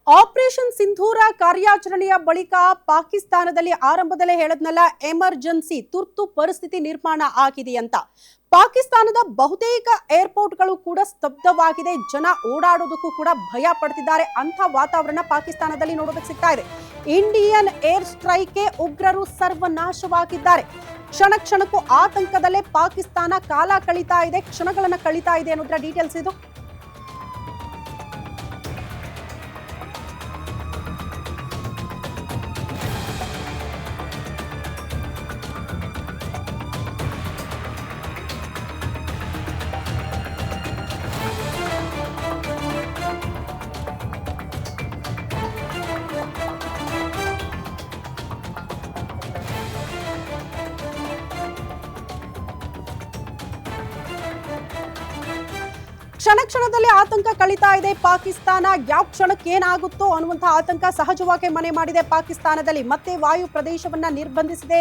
Operation ಸಿಂಧೂರ ಕಾರ್ಯಾಚರಣೆಯ ಬಳಿಕ ಪಾಕಿಸ್ತಾನದಲ್ಲಿ ಆರಂಭದಲ್ಲೇ ಹೇಳದ್ನಲ್ಲ, ಎಮರ್ಜೆನ್ಸಿ ತುರ್ತು ಪರಿಸ್ಥಿತಿ ನಿರ್ಮಾಣ ಆಗಿದೆ ಅಂತ. ಪಾಕಿಸ್ತಾನದ ಬಹುತೇಕ ಏರ್ಪೋರ್ಟ್ಗಳು ಕೂಡ ಸ್ತಬ್ಧವಾಗಿದೆ. ಜನ ಓಡಾಡೋದಕ್ಕೂ ಕೂಡ ಭಯ ಪಡ್ತಿದ್ದಾರೆ. ಅಂಥ ವಾತಾವರಣ ಪಾಕಿಸ್ತಾನದಲ್ಲಿ ನೋಡೋದಕ್ಕೆ ಸಿಗ್ತಾ ಇದೆ. ಇಂಡಿಯನ್ ಏರ್ ಸ್ಟ್ರೈಕ್ಗೆ ಉಗ್ರರು ಸರ್ವನಾಶವಾಗಿದ್ದಾರೆ. ಕ್ಷಣ ಕ್ಷಣಕ್ಕೂ ಆತಂಕದಲ್ಲೇ ಪಾಕಿಸ್ತಾನ ಕಾಲ ಕಳೀತಾ ಇದೆ, ಕ್ಷಣಗಳನ್ನ ಕಳೀತಾ ಇದೆ ಅನ್ನೋದ್ರ ಡೀಟೇಲ್ಸ್ ಇದು. ಕ್ಷಣ ಕ್ಷಣದಲ್ಲಿ ಆತಂಕ ಕಳೀತಾ ಇದೆ ಪಾಕಿಸ್ತಾನ. ಯಾವ ಕ್ಷಣಕ್ಕೆ ಏನಾಗುತ್ತೋ ಅನ್ನುವಂತಹ ಆತಂಕ ಸಹಜವಾಗಿ ಮನೆ ಮಾಡಿದೆ ಪಾಕಿಸ್ತಾನದಲ್ಲಿ. ಮತ್ತೆ ವಾಯು ಪ್ರದೇಶವನ್ನ ನಿರ್ಬಂಧಿಸಿದೆ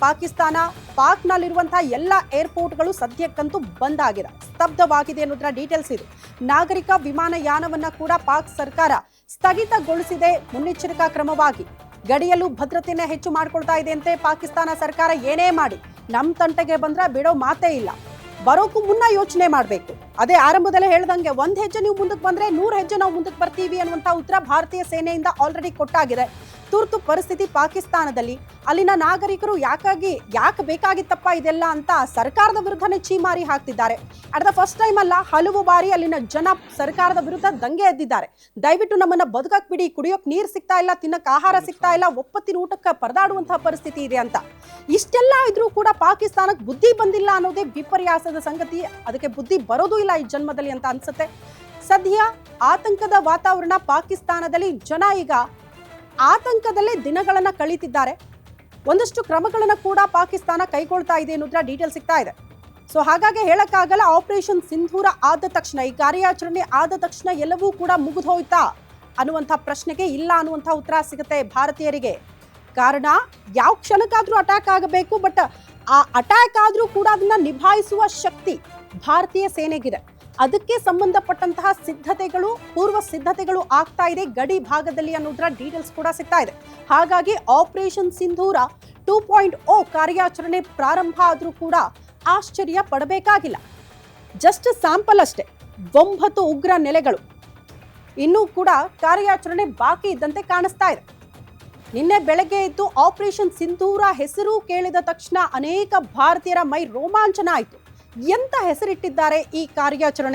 ಪಾಕಿಸ್ತಾನ. ಪಾಕ್ನಲ್ಲಿರುವಂತಹ ಎಲ್ಲ ಏರ್ಪೋರ್ಟ್ಗಳು ಸದ್ಯಕ್ಕಂತೂ ಬಂದ್ ಆಗಿದೆ, ಸ್ತಬ್ಧವಾಗಿದೆ ಅನ್ನೋದ್ರ ಡೀಟೇಲ್ಸ್ ಇದು. ನಾಗರಿಕ ವಿಮಾನಯಾನವನ್ನ ಕೂಡ ಪಾಕ್ ಸರ್ಕಾರ ಸ್ಥಗಿತಗೊಳಿಸಿದೆ ಮುನ್ನೆಚ್ಚರಿಕಾ ಕ್ರಮವಾಗಿ. ಗಡಿಯಲ್ಲೂ ಭದ್ರತೆಯನ್ನ ಹೆಚ್ಚು ಮಾಡ್ಕೊಳ್ತಾ ಇದೆ ಅಂತೆ ಪಾಕಿಸ್ತಾನ ಸರ್ಕಾರ. ಏನೇ ಮಾಡಿ ನಮ್ಮ ತಂಟೆಗೆ ಬಂದ್ರೆ ಬಿಡೋ ಮಾತೇ ಇಲ್ಲ. ಬರೋಕ್ಕೂ ಮುನ್ನ ಯೋಚನೆ ಮಾಡಬೇಕು. ಅದೇ ಆರಂಭದಲ್ಲೇ ಹೇಳ್ದಂಗೆ, 1 ಹೆಜ್ಜೆ ನೀವು ಮುಂದಕ್ಕೆ ಬಂದ್ರೆ 100 ಹೆಜ್ಜೆ ನಾವು ಮುಂದಕ್ಕೆ ಬರ್ತೀವಿ ಅನ್ನುವಂಥ ಉತ್ತರ ಭಾರತೀಯ ಸೇನೆಯಿಂದ ಆಲ್ರೆಡಿ ಕೊಟ್ಟಾಗಿದೆ. ತುರ್ತು ಪರಿಸ್ಥಿತಿ ಪಾಕಿಸ್ತಾನದಲ್ಲಿ. ಅಲ್ಲಿನ ನಾಗರಿಕರು ಯಾಕೆ ಬೇಕಾಗಿತ್ತಪ್ಪ ಇದೆಲ್ಲ ಅಂತ ಸರ್ಕಾರದ ವಿರುದ್ಧನೇ ಚೀಮಾರಿ ಹಾಕ್ತಿದ್ದಾರೆ. ಅಟ್ ದ ಫಸ್ಟ್ ಟೈಮ್ ಅಲ್ಲ, ಹಲವು ಬಾರಿ ಅಲ್ಲಿನ ಜನ ಸರ್ಕಾರದ ವಿರುದ್ಧ ದಂಗೆ ಎದ್ದಿದ್ದಾರೆ. ದಯವಿಟ್ಟು ನಮ್ಮನ್ನ ಬದುಕಕ್ ಬಿಡಿ, ಕುಡಿಯೋಕ್ ನೀರು ಸಿಗ್ತಾ ಇಲ್ಲ, ತಿನ್ನಕ್ ಆಹಾರ ಸಿಗ್ತಾ ಇಲ್ಲ, ಒಪ್ಪತ್ತಿನ ಊಟಕ್ಕೆ ಪರದಾಡುವಂತಹ ಪರಿಸ್ಥಿತಿ ಇದೆ ಅಂತ. ಇಷ್ಟೆಲ್ಲ ಇದ್ರೂ ಕೂಡ ಪಾಕಿಸ್ತಾನಕ್ಕೆ ಬುದ್ಧಿ ಬಂದಿಲ್ಲ ಅನ್ನೋದೇ ವಿಪರ್ಯಾಸದ ಸಂಗತಿ. ಅದಕ್ಕೆ ಬುದ್ಧಿ ಬರೋದು ಇಲ್ಲ ಈ ಜನ್ಮದಲ್ಲಿ ಅಂತ ಅನ್ಸುತ್ತೆ. ಸದ್ಯ ಆತಂಕದ ವಾತಾವರಣ ಪಾಕಿಸ್ತಾನದಲ್ಲಿ. ಜನ ಈಗ ಆತಂಕದಲ್ಲೇ ದಿನಗಳನ್ನ ಕಳೀತಿದ್ದಾರೆ. ಒಂದಷ್ಟು ಕ್ರಮಗಳನ್ನ ಕೂಡ ಪಾಕಿಸ್ತಾನ ಕೈಗೊಳ್ತಾ ಇದೆ ಅನ್ನೋದ್ರ ಡೀಟೇಲ್ ಸಿಗ್ತಾ ಇದೆ. ಸೊ ಹಾಗಾಗಿ ಹೇಳಕ್ಕಾಗಲ್ಲ, ಆಪರೇಷನ್ ಸಿಂಧೂರ ಆದ ತಕ್ಷಣ, ಈ ಕಾರ್ಯಾಚರಣೆ ಆದ ತಕ್ಷಣ ಎಲ್ಲವೂ ಕೂಡ ಮುಗಿದೋಯ್ತಾ ಅನ್ನುವಂಥ ಪ್ರಶ್ನೆಗೆ ಇಲ್ಲ ಅನ್ನುವಂಥ ಉತ್ತರ ಸಿಗುತ್ತೆ ಭಾರತೀಯರಿಗೆ. ಕಾರಣ, ಯಾವ ಕ್ಷಣಕ್ಕಾದ್ರೂ ಅಟ್ಯಾಕ್ ಆಗಬೇಕು, ಬಟ್ ಆ ಅಟ್ಯಾಕ್ ಆದ್ರೂ ಕೂಡ ಅದನ್ನ ನಿಭಾಯಿಸುವ ಶಕ್ತಿ ಭಾರತೀಯ ಸೇನೆಗಿದೆ. ಅದಕ್ಕೆ ಸಂಬಂಧಪಟ್ಟಂತಹ ಸಿದ್ಧತೆಗಳು, ಪೂರ್ವ ಸಿದ್ಧತೆಗಳು ಆಗ್ತಾ ಇದೆ ಗಡಿ ಭಾಗದಲ್ಲಿ ಅನ್ನೋದ್ರ ಡೀಟೇಲ್ಸ್ ಕೂಡ ಸಿಗ್ತಾ ಇದೆ. ಹಾಗಾಗಿ ಆಪರೇಷನ್ ಸಿಂಧೂರ 2.0 ಕಾರ್ಯಾಚರಣೆ ಪ್ರಾರಂಭ ಆದ್ರೂ ಕೂಡ ಆಶ್ಚರ್ಯ ಪಡಬೇಕಾಗಿಲ್ಲ. ಜಸ್ಟ್ ಸ್ಯಾಂಪಲ್ ಅಷ್ಟೇ. 9 ಉಗ್ರ ನೆಲೆಗಳು ಇನ್ನೂ ಕೂಡ ಕಾರ್ಯಾಚರಣೆ ಬಾಕಿ ಇದ್ದಂತೆ ಕಾಣಿಸ್ತಾ ಇದೆ. ನಿನ್ನೆ ಬೆಳಗ್ಗೆ ಇದ್ದು ಆಪರೇಷನ್ ಸಿಂಧೂರ ಹೆಸರು ಕೇಳಿದ ತಕ್ಷಣ ಅನೇಕ ಭಾರತೀಯರ ಮೈ ರೋಮಾಂಚನ ಆಯಿತು. ಎಂತ ಹೆಸರಿಟ್ಟಿದ್ದಾರೆ ಈ ಕಾರ್ಯಾಚರಣೆ